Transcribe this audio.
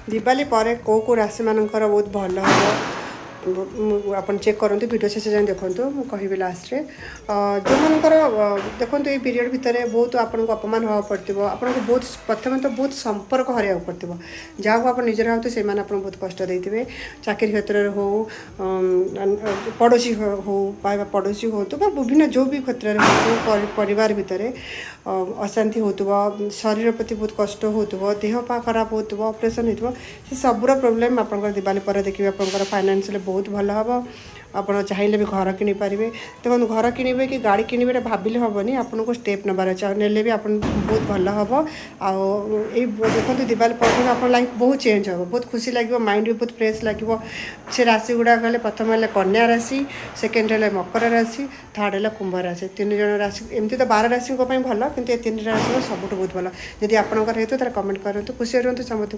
दिवाली पर कौ राशि मानकर बहुत भल हम आप चेक करूँ वीडियो शेष जाए देखूँ मुझे कहि लास्ट जो मनकर देखो ये पीरियड भितर बहुत आपको अपमान हाँ पड़ो आपको बहुत प्रथम तो बहुत संपर्क हर पड़ो जहाँ को आप निजर भावते से बहुत कष्ट देते चाकरी क्षेत्र हो पड़ोशी हो पड़ोशी हो तो विभिन्न जो भी क्षेत्र में हो परिवार भितर अशांति हो शरीर प्रति बहुत कष्ट हो देह पा खराब हो ऑपरेशन हो सबूर प्रोब्लेम आप दिवाली पर देखिए आप फाइनेंशियल बहुत भल हम आप चाहिए भी घर किनीपारे देखो घर किणवे कि गाड़ी किणवे भाविले हेनी आपको स्टेप नबार अच्छे ने भी आप बहुत भल हम देखो दिवाली पर आप लाइफ बहुत चेंज हो बहुत खुशी लगे माइंड भी बहुत फ्रेश लगे से राशि गुड़ाक हेल्ले प्रथम है कन्या राशि सेकेंड है मकर राशि थर्ड है कुंभ राशि तीन जन राशि एमती तो 12 राशि भल कि 3 राशि सबुठ बहुत भल जदि आपंकर हेतु कमेंट करूँ खुशी रुहतु समस्त।